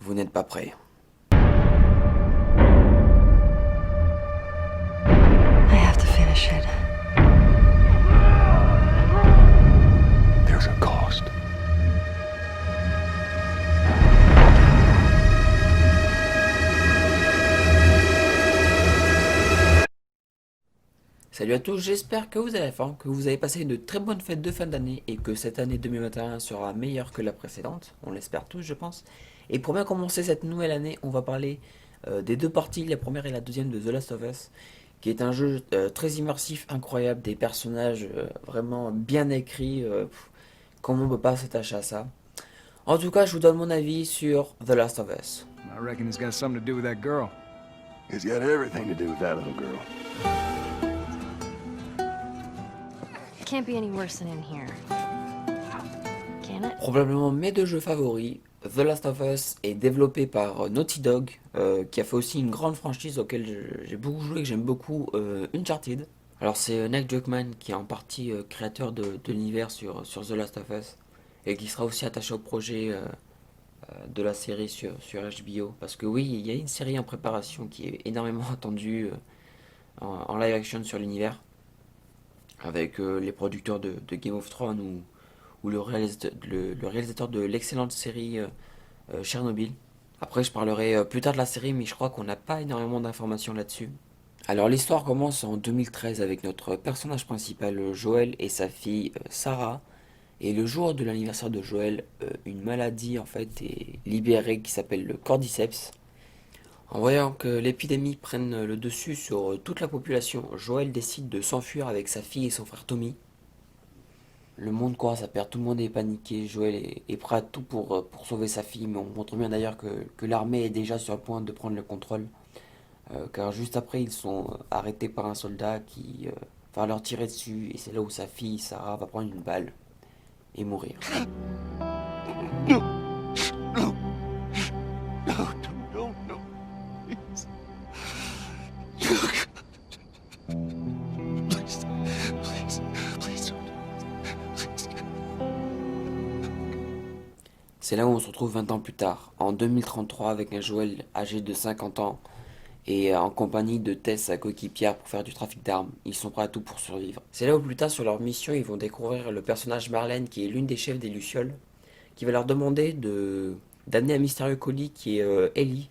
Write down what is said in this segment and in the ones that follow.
vous n'êtes pas prêts. I have to finish it. There's a cost. Salut à tous, j'espère que vous allez la forme, que vous avez passé une très bonne fête de fin d'année et que cette année 2021 sera meilleure que la précédente. On l'espère tous, je pense. Et pour bien commencer cette nouvelle année, on va parler des deux parties, la première et la deuxième de The Last of Us, qui est un jeu très immersif, incroyable, des personnages vraiment bien écrits. Comment on peut pas s'attacher à ça? En tout cas, je vous donne mon avis sur The Last of Us. I reckon it's got something to do with that girl. It's got everything to do with that little girl. Can't be any worse than in here. Can it? Probablement mes deux jeux favoris. The Last of Us est développé par Naughty Dog, qui a fait aussi une grande franchise auquel j'ai beaucoup joué et que j'aime beaucoup, Uncharted. Alors c'est Neil Druckmann qui est en partie créateur de l'univers sur The Last of Us et qui sera aussi attaché au projet de la série sur HBO. Parce que oui, il y a une série en préparation qui est énormément attendue en live action sur l'univers, avec les producteurs de Game of Thrones ou le réalisateur de l'excellente série Chernobyl. Après, je parlerai plus tard de la série, mais je crois qu'on n'a pas énormément d'informations là-dessus. Alors, l'histoire commence en 2013 avec notre personnage principal, Joël, et sa fille, Sarah. Et le jour de l'anniversaire de Joël, une maladie en fait est libérée qui s'appelle le cordyceps. En voyant que l'épidémie prenne le dessus sur toute la population, Joël décide de s'enfuir avec sa fille et son frère Tommy. Le monde commence à perdre, tout le monde est paniqué, Joël est prêt à tout pour sauver sa fille, mais on montre bien d'ailleurs que l'armée est déjà sur le point de prendre le contrôle, car juste après ils sont arrêtés par un soldat qui va leur tirer dessus, et c'est là où sa fille, Sarah, va prendre une balle et mourir. No, no, no, no, no, please. Please, please, please don't. Please. C'est là où on se retrouve 20 ans plus tard, en 2033, avec un Joël âgé de 50 ans et en compagnie de Tess, sa coéquipière, pour faire du trafic d'armes. Ils sont prêts à tout pour survivre. C'est là où plus tard sur leur mission, ils vont découvrir le personnage Marlène, qui est l'une des chefs des Lucioles, qui va leur demander d'amener un mystérieux colis qui est Ellie.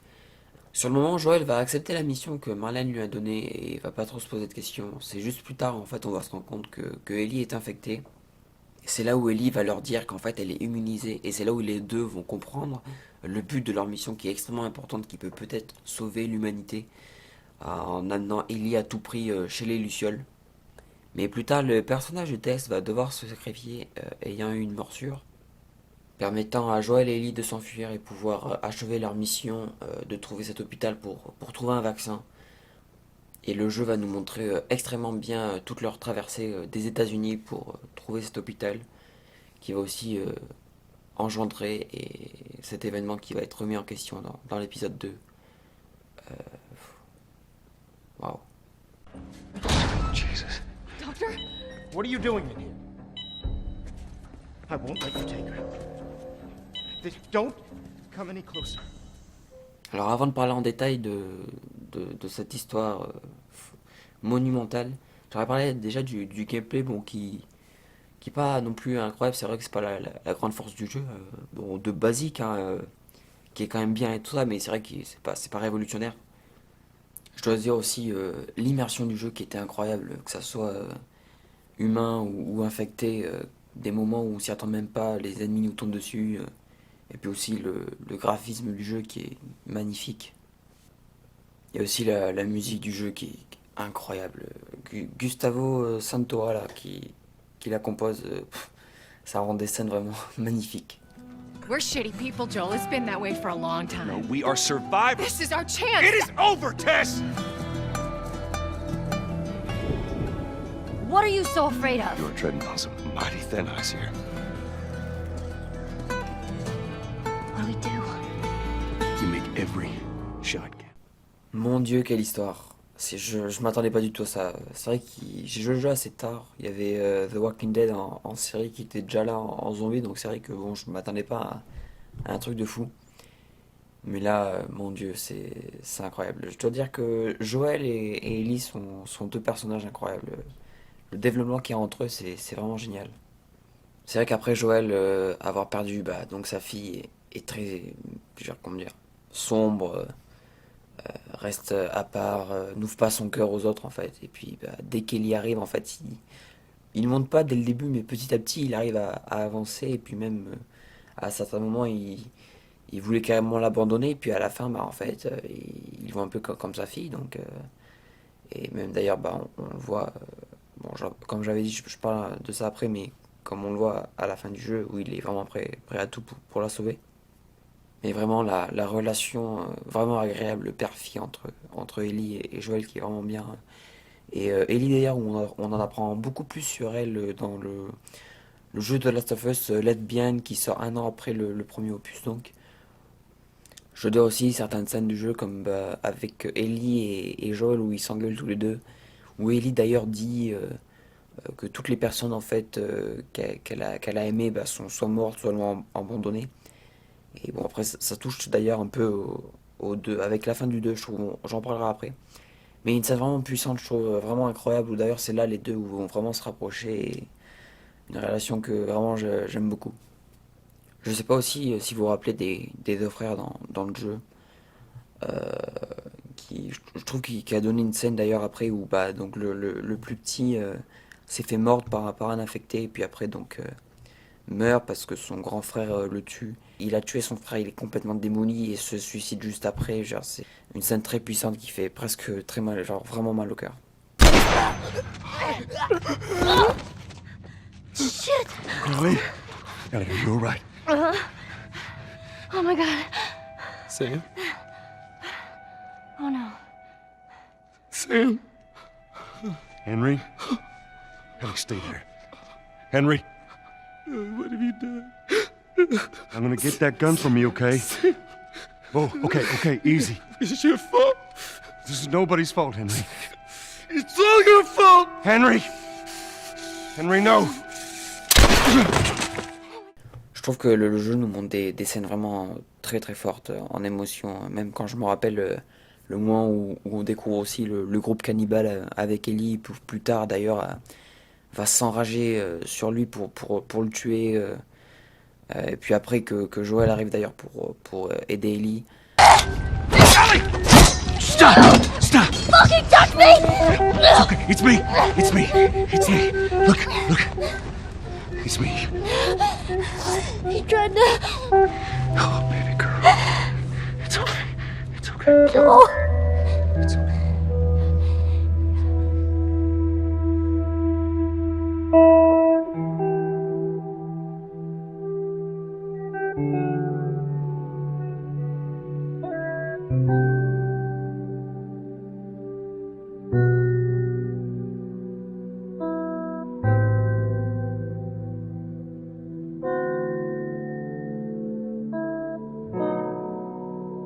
Sur le moment, Joël va accepter la mission que Marlène lui a donnée et va pas trop se poser de questions. C'est juste plus tard, en fait, on va se rendre compte que Ellie est infectée. C'est là où Ellie va leur dire qu'en fait elle est immunisée, et c'est là où les deux vont comprendre le but de leur mission qui est extrêmement importante, qui peut peut-être sauver l'humanité en amenant Ellie à tout prix chez les Lucioles. Mais plus tard, le personnage de Tess va devoir se sacrifier ayant eu une morsure, permettant à Joël et Ellie de s'enfuir et pouvoir achever leur mission de trouver cet hôpital pour trouver un vaccin. Et le jeu va nous montrer extrêmement bien toute leur traversée des États-Unis pour trouver cet hôpital, qui va aussi engendrer et cet événement qui va être remis en question dans l'épisode 2. Waouh. Jesus. Doctor? What are you doing in here? I won't let you take her. Don't come any closer. Alors avant de parler en détail de cette histoire monumentale, j'aurais parlé déjà du gameplay, bon, qui est pas non plus incroyable. C'est vrai que c'est pas la grande force du jeu, bon, de basique, hein, qui est quand même bien et tout ça, mais c'est vrai que c'est pas révolutionnaire. Je dois dire aussi l'immersion du jeu qui était incroyable, que ça soit humain ou infecté, des moments où on s'y attend même pas, les ennemis nous tombent dessus, et puis aussi le graphisme du jeu qui est magnifique. Il y a aussi la musique du jeu qui est incroyable. Gustavo Santora là, qui la compose, ça rend des scènes vraiment magnifiques. We're shitty people, Joel. It's been that way for a long No, time. we are survivors. This is our chance. It is over, Tess! What are you so afraid of? You're treading on some mighty thin ice here. What do we do? You make every shot count. Mon Dieu, quelle histoire. Je m'attendais pas du tout à ça. C'est vrai que j'ai joué le jeu assez tard. Il y avait The Walking Dead en série qui était déjà là en zombie, donc c'est vrai que bon, je m'attendais pas à un truc de fou. Mais là, mon Dieu, c'est incroyable. Je dois dire que Joël et Ellie sont deux personnages incroyables. Le développement qu'il y a entre eux, c'est vraiment génial. C'est vrai qu'après Joël, avoir perdu bah, donc sa fille est très, je veux dire, comment dire, sombre, reste à part, n'ouvre pas son cœur aux autres en fait. Et puis bah, dès qu'Ellie arrive, en fait, il ne monte pas dès le début, mais petit à petit, il arrive à avancer. Et puis même, à certains moments, il voulait carrément l'abandonner. Et puis à la fin, bah, en fait, il voit un peu comme sa fille. Donc, et même d'ailleurs, bah, on le voit, bon, comme j'avais dit, je parle de ça après, mais comme on le voit à la fin du jeu, où il est vraiment prêt à tout pour la sauver. Mais vraiment, la relation vraiment agréable, le père-fille entre Ellie et Joël qui est vraiment bien. Et Ellie d'ailleurs, on en apprend beaucoup plus sur elle dans le jeu de Last of Us Let Behind qui sort un an après le premier opus donc. Je dois aussi certaines scènes du jeu comme bah, avec Ellie et Joel où ils s'engueulent tous les deux. Où Ellie d'ailleurs dit que toutes les personnes en fait qu'elle a aimées bah, sont soit mortes, soit abandonnées. Et bon après ça touche d'ailleurs un peu au 2, avec la fin du 2 je trouve, bon, j'en parlerai après. Mais une scène vraiment puissante, je trouve vraiment incroyable, où d'ailleurs c'est là les deux où vont vraiment se rapprocher, et une relation que vraiment j'aime beaucoup. Je sais pas aussi si vous vous rappelez des deux frères dans le jeu, je trouve qu'il a donné une scène d'ailleurs après où bah, donc le plus petit s'est fait mordre par un infecté, et puis après donc meurt parce que son grand frère le tue. Il a tué son frère, il est complètement démoli et se suicide juste après. Genre, c'est une scène très puissante qui fait presque très mal, genre vraiment mal au cœur. Shit! Ellie? Ellie, are you alright? Oh my god. Sam? Oh no. Sam? Henry? Ellie, stay there. Henry? What have you done? I'm gonna get that gun from you, okay? Oh, okay, easy. It's your fault. This is nobody's fault, Henry. It's all your fault. Henry! Henry, no! Je trouve que le jeu nous montre des scènes vraiment très très fortes en émotion. Même quand je me rappelle le moment où on découvre aussi le groupe cannibale avec Ellie, plus tard d'ailleurs, va s'enrager sur lui pour le tuer. Et puis après que Joël arrive d'ailleurs pour aider Ellie. Stop! Stop! Fucking touch me! It's okay. It's me. It's me. It's me. Look. It's me. He tried to. Oh, baby girl. It's okay. It's okay. Oh. It's okay.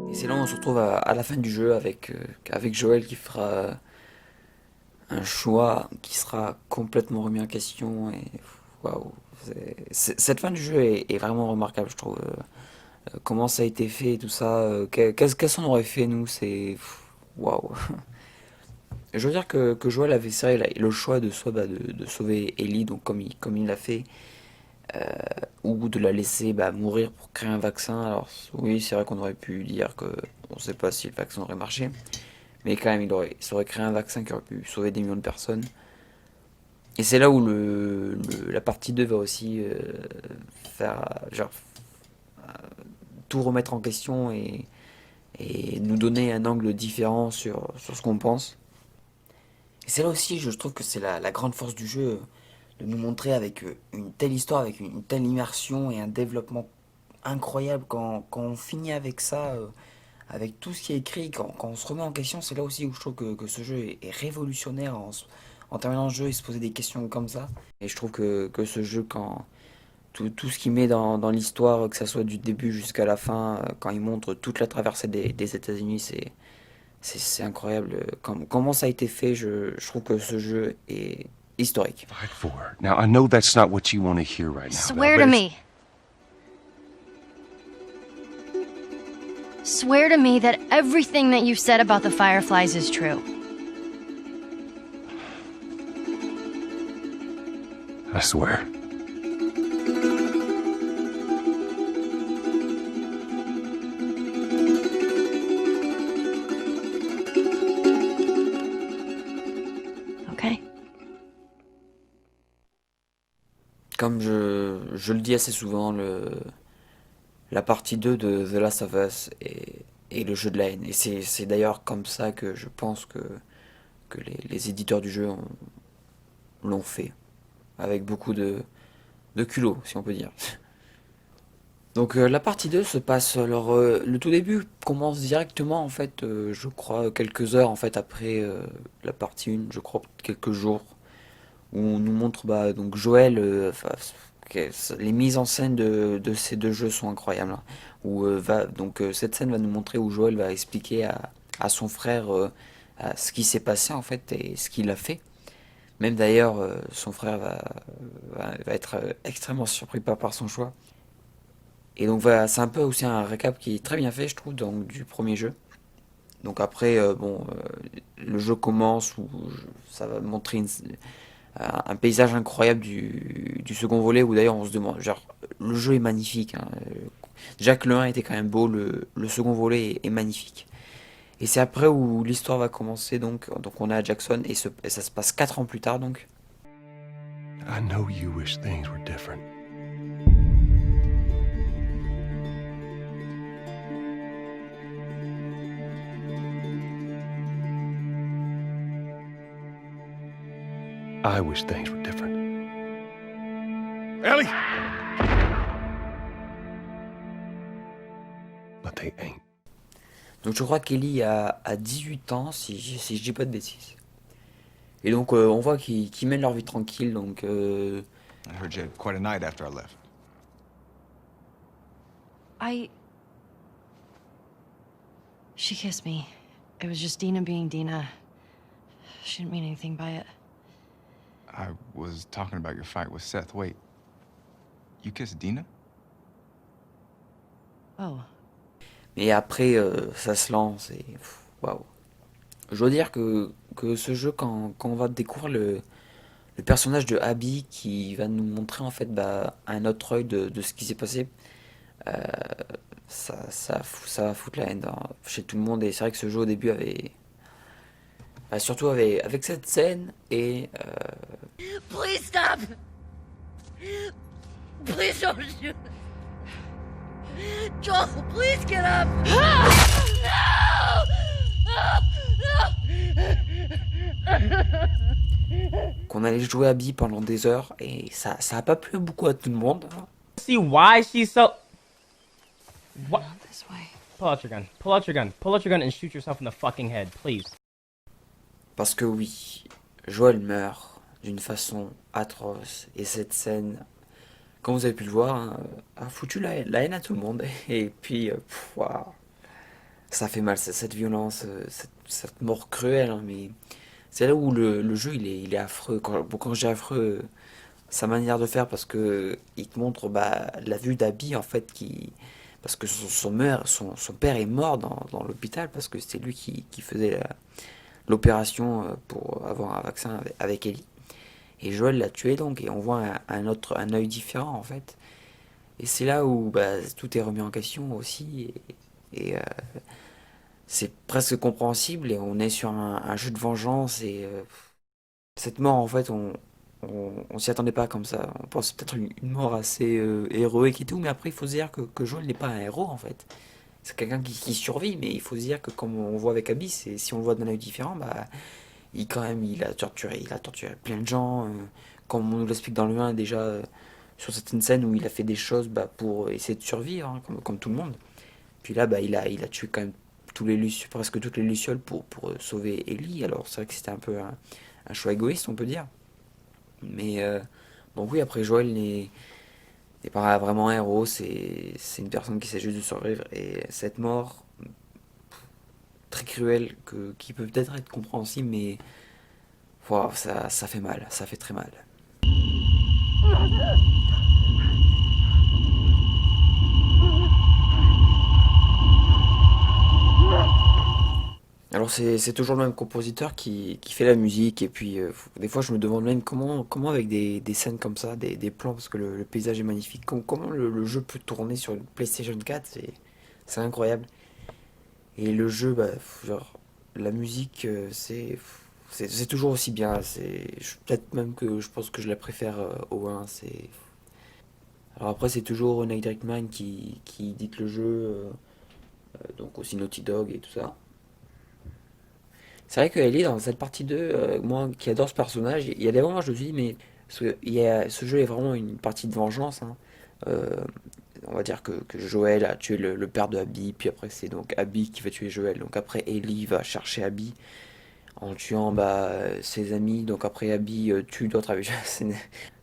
Et c'est là où on se retrouve à la fin du jeu avec Joël qui fera un choix qui sera complètement remis en question. Et waouh, cette fin du jeu est vraiment remarquable, je trouve. Comment ça a été fait et tout ça. Qu'est-ce qu'on aurait fait nous? C'est waouh. Je veux dire que Joël avait le choix de soit bah, de sauver Ellie, donc comme il l'a fait, ou de la laisser bah, mourir pour créer un vaccin. Alors oui, c'est vrai qu'on aurait pu dire que on sait pas si le vaccin aurait marché, mais quand même il aurait créé un vaccin qui aurait pu sauver des millions de personnes. Et c'est là où la partie 2 va aussi faire genre tout remettre en question et nous donner un angle différent sur ce qu'on pense. Et c'est là aussi, je trouve que c'est la grande force du jeu, de nous montrer avec une telle histoire, avec une telle immersion et un développement incroyable. Quand on finit avec ça, avec tout ce qui est écrit, quand on se remet en question, c'est là aussi où je trouve que ce jeu est révolutionnaire. En terminant le jeu, il se posait des questions comme ça. Et je trouve que ce jeu, quand tout ce qu'il met dans l'histoire, que ça soit du début jusqu'à la fin, quand il montre toute la traversée des États-Unis, c'est incroyable. Comment ça a été fait, je trouve que ce jeu est historique. Fight for her. Now, I know that's not what you want to hear right now. Swear but to it's- me. Swear to me that everything that you've said about the Fireflies is true. I swear. Okay. Comme je le dis assez souvent, la partie 2 de The Last of Us est le jeu de la haine. Et c'est d'ailleurs comme ça que je pense que les éditeurs du jeu l'ont fait. Avec beaucoup de culot, si on peut dire. Donc la partie 2 se passe, alors le tout début commence directement en fait, je crois quelques heures en fait après la partie 1, je crois quelques jours, où on nous montre bah, donc Joël, les mises en scène de ces deux jeux sont incroyables, hein. Cette scène va nous montrer où Joël va expliquer à son frère ce qui s'est passé en fait et ce qu'il a fait. Même d'ailleurs, son frère va être extrêmement surpris par son choix. Et donc voilà, c'est un peu aussi un récap qui est très bien fait, je trouve, donc, du premier jeu. Donc après, le jeu commence où ça va montrer un paysage incroyable du second volet, où d'ailleurs on se demande, genre, le jeu est magnifique, hein. Déjà que le 1 était quand même beau, le second volet est magnifique. Et c'est après où l'histoire va commencer, donc on a Jackson, et ça se passe 4 ans plus tard, donc. I know you wish things were different. I wish things were different. Ellie! But they ain't. Donc je crois qu'Ellie a 18 ans, si je dis pas de bêtises. Et donc on voit qu'ils mènent leur vie tranquille, donc... I heard you had quite a night after I left. She kissed me. It was just Dina being Dina. She didn't mean anything by it. I was talking about your fight with Seth. Wait. You kissed Dina? Oh. Mais après, ça se lance et... Waouh. Je dois dire que ce jeu, quand on va découvrir le personnage de Abby, qui va nous montrer en fait un autre œil de ce qui s'est passé, ça va foutre la haine chez tout le monde. Et c'est vrai que ce jeu au début avait... surtout avec cette scène et... Please stop! Please don't shoot! Joel, please get up! qu'on allait jouer Abby pendant des heures et ça a pas plu beaucoup à tout le monde. See why she's so... What? This way. Pull out your gun. Pull out your gun. Pull out your gun and shoot yourself in the fucking head, please. Parce que oui, Joel meurt d'une façon atroce et cette scène, comme vous avez pu le voir, hein, a foutu la haine à tout le monde. Et puis, waouh, ça fait mal, cette violence, cette mort cruelle, hein, mais c'est là où le jeu il est affreux. Quand j'ai affreux, sa manière de faire, parce que il te montre la vue d'Abby en fait parce que son père est mort dans l'hôpital parce que c'était lui qui faisait l'opération pour avoir un vaccin avec Ellie. Et Joel l'a tué donc, et on voit un œil différent en fait. Et c'est là où tout est remis en question aussi, et c'est presque compréhensible, et on est sur un jeu de vengeance, et cette mort en fait, on s'y attendait pas comme ça. On pense peut-être une mort assez héroïque et tout, mais après il faut se dire que Joel n'est pas un héros en fait. C'est quelqu'un qui survit, mais il faut se dire que comme on voit avec Abby, si on le voit d'un œil différent, il a torturé plein de gens, comme on nous l'explique dans le 1 déjà, sur certaines scènes où il a fait des choses pour essayer de survivre, hein, comme tout le monde. Puis là, il a tué quand même presque toutes les lucioles pour sauver Ellie. Alors c'est vrai que c'était un peu un choix égoïste, on peut dire. Mais bon oui, après Joel n'est pas vraiment un héros, c'est une personne qui sait juste de survivre, et cette mort très cruelle qui peut peut-être être compréhensible, mais wow, ça fait mal, ça fait très mal. Alors c'est toujours le même compositeur qui fait la musique et puis des fois je me demande même comment avec des scènes comme ça, des plans parce que le paysage est magnifique, comment le jeu peut tourner sur une PlayStation 4, c'est incroyable. Et le jeu, bah, genre la musique c'est toujours aussi bien, peut-être même que je pense que je la préfère au 1, c'est alors après c'est toujours Neil Druckmann qui édite le jeu donc aussi Naughty Dog et tout ça. C'est vrai que Ellie, dans cette partie 2, moi qui adore ce personnage, il y a des moments où je me suis dit, mais ce jeu est vraiment une partie de vengeance, hein. Euh, on va dire que Joël a tué le père de Abby, puis après c'est donc Abby qui va tuer Joël. Donc après Ellie va chercher Abby en tuant bah, ses amis. Donc après Abby tue d'autres Abby.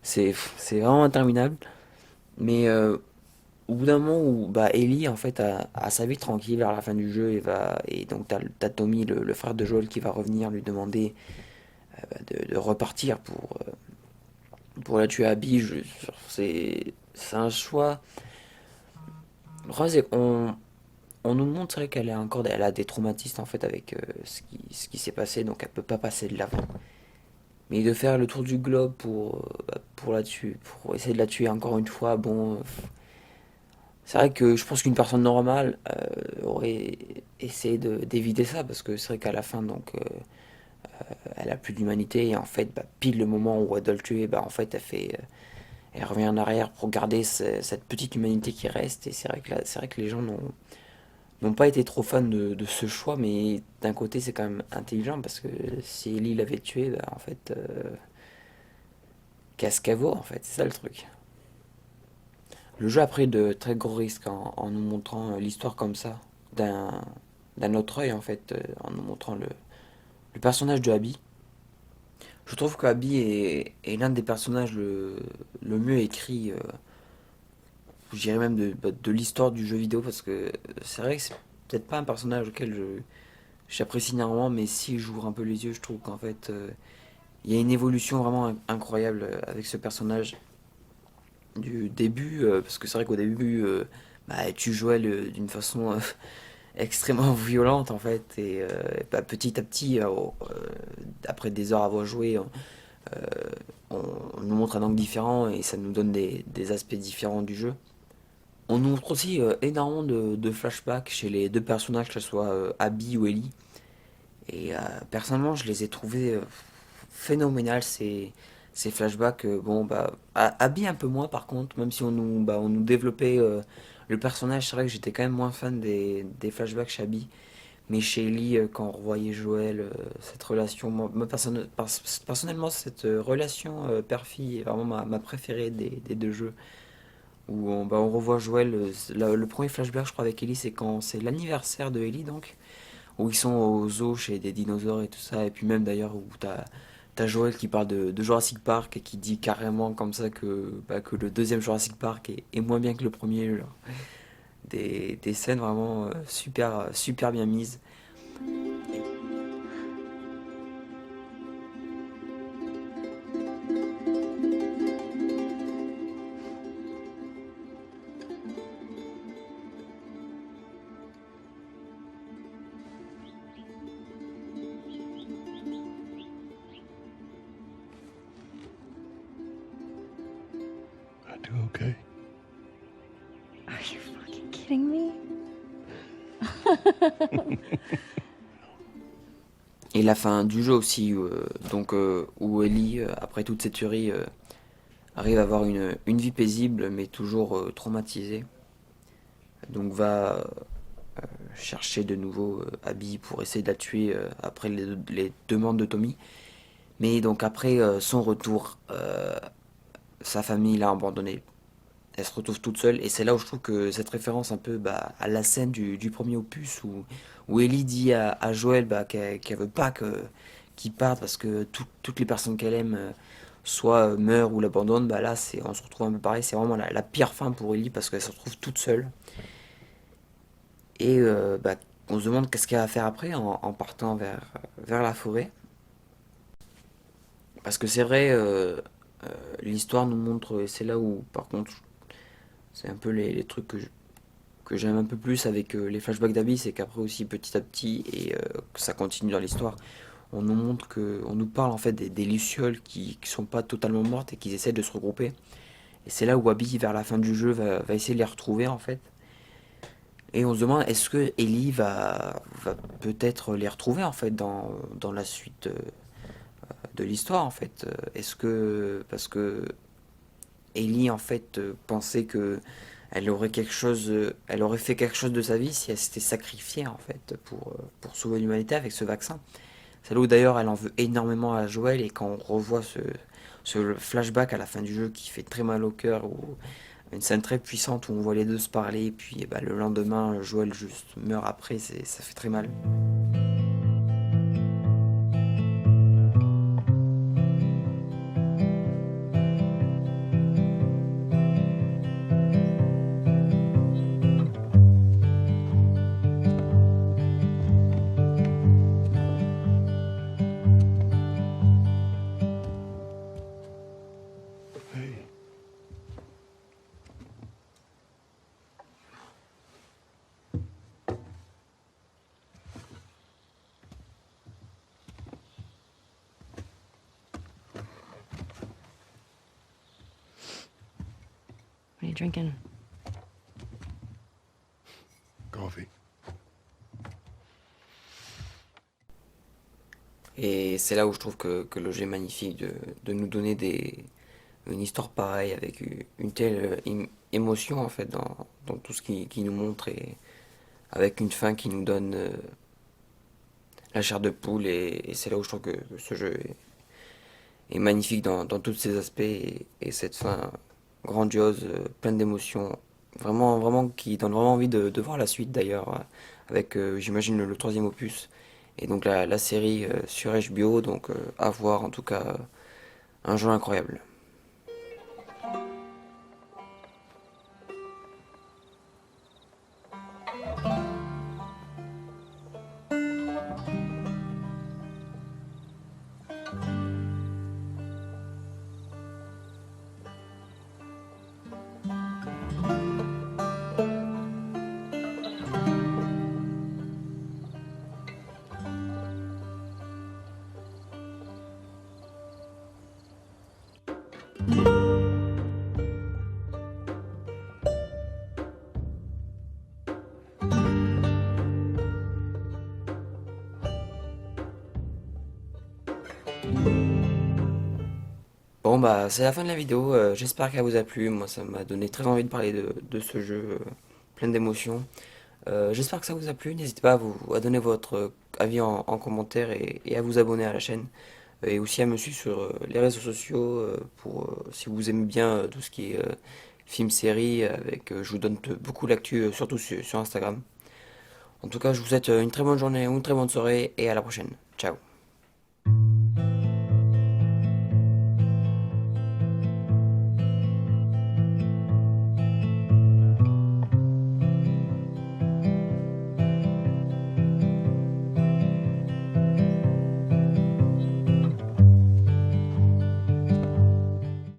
C'est vraiment interminable. Mais au bout d'un moment où bah, Ellie en fait a sa vie tranquille vers la fin du jeu et donc t'as Tommy le frère de Joel qui va revenir lui demander bah, de repartir pour la tuer à Abby. C'est un choix. Le problème c'est qu'on nous montre c'est vrai qu'elle est encore elle a des traumatismes en fait avec ce qui s'est passé donc elle peut pas passer de l'avant. Mais de faire le tour du globe pour la tuer pour essayer de la tuer encore une fois bon. C'est vrai que je pense qu'une personne normale aurait essayé d'éviter ça parce que c'est vrai qu'à la fin donc elle a plus d'humanité et en fait bah, pile le moment où elle doit le tuer bah en fait elle revient en arrière pour garder cette petite humanité qui reste et c'est vrai que les gens n'ont pas été trop fans de ce choix mais d'un côté c'est quand même intelligent parce que si Ellie l'avait tué bah en fait qu'est-ce qu'elle vaut en fait c'est ça le truc. Le jeu a pris de très gros risques en nous montrant l'histoire comme ça, d'un d'un autre œil en fait, en nous montrant le personnage de Abby. Je trouve que Abby est l'un des personnages le mieux écrit, je dirais même de l'histoire du jeu vidéo, parce que c'est vrai que c'est peut-être pas un personnage auquel j'apprécie énormément, mais si j'ouvre un peu les yeux, je trouve qu'en fait, il y a une évolution vraiment incroyable avec ce personnage du début, parce que c'est vrai qu'au début, bah, tu jouais d'une façon extrêmement violente en fait, et bah, petit à petit, après des heures à avoir joué, on nous montre un angle différent et ça nous donne des aspects différents du jeu. On nous montre aussi énormément de flashbacks chez les deux personnages, que ce soit Abby ou Ellie. Et personnellement, je les ai trouvés phénoménales ces flashbacks. Bon, bah, Abby un peu moins par contre, même si on nous développait le personnage, c'est vrai que j'étais quand même moins fan des flashbacks chez Abby. Mais chez Ellie, quand on revoyait Joël, cette relation, personnellement, cette relation père-fille est vraiment ma préférée des deux jeux. Où on revoit Joël, le premier flashback, je crois, avec Ellie, c'est quand c'est l'anniversaire de Ellie, donc où ils sont au zoo chez des dinosaures et tout ça, et puis même d'ailleurs où t'as Joël qui parle de Jurassic Park et qui dit carrément comme ça que le deuxième Jurassic Park est moins bien que le premier, genre. Des scènes vraiment super bien mises. I do okay. Are you fucking kidding me? Et la fin du jeu aussi, donc où Ellie, après toute cette tuerie, arrive à avoir une vie paisible mais toujours traumatisée. Donc va chercher de nouveau Abby pour essayer de la tuer après les demandes de Tommy. Mais donc après son retour, sa famille l'a abandonnée. Elle se retrouve toute seule et c'est là où je trouve que cette référence un peu bah, à la scène du premier opus où Ellie dit à Joël bah, qu'elle veut pas qu'il parte parce que toutes les personnes qu'elle aime soit meurent ou l'abandonnent, bah là on se retrouve un peu pareil, c'est vraiment la pire fin pour Ellie parce qu'elle se retrouve toute seule et bah, on se demande qu'est-ce qu'elle va faire après en partant vers la forêt. Parce que c'est vrai, l'histoire nous montre, et c'est là où par contre c'est un peu les trucs que j'aime un peu plus avec les flashbacks d'Abby, c'est qu'après aussi petit à petit, et que ça continue dans l'histoire, on nous montre on nous parle en fait des Lucioles qui sont pas totalement mortes et qui essaient de se regrouper. Et c'est là où Abby, vers la fin du jeu, va essayer de les retrouver en fait. Et on se demande, est-ce que Ellie va peut-être les retrouver en fait dans la suite de l'histoire en fait. Est-ce que, parce que Ellie en fait pensait que elle aurait elle aurait fait quelque chose de sa vie si elle s'était sacrifiée en fait pour sauver l'humanité avec ce vaccin. C'est là où d'ailleurs elle en veut énormément à Joël, et quand on revoit ce flashback à la fin du jeu qui fait très mal au cœur, ou une scène très puissante où on voit les deux se parler, et puis eh ben, le lendemain Joël juste meurt après, ça fait très mal. Hey. What are you drinking? Coffee. Et c'est là où je trouve que le jeu est magnifique de nous donner une histoire pareille avec une telle émotion en fait dans tout ce qui nous montre, et avec une fin qui nous donne la chair de poule, et c'est là où je trouve que ce jeu est magnifique dans tous ses aspects, et cette fin grandiose, pleine d'émotions, vraiment, vraiment qui donne vraiment envie de voir la suite d'ailleurs, avec j'imagine le troisième opus, et donc la série sur HBO, donc à voir en tout cas, un jeu incroyable. Bon bah c'est la fin de la vidéo, j'espère qu'elle vous a plu, moi ça m'a donné très envie de parler de ce jeu plein d'émotions. J'espère que ça vous a plu, n'hésitez pas à donner votre avis en commentaire, et à vous abonner à la chaîne, et aussi à me suivre sur les réseaux sociaux, pour si vous aimez bien tout ce qui est film, série, je vous donne beaucoup l'actu, surtout sur Instagram. En tout cas je vous souhaite une très bonne journée ou une très bonne soirée, et à la prochaine, ciao.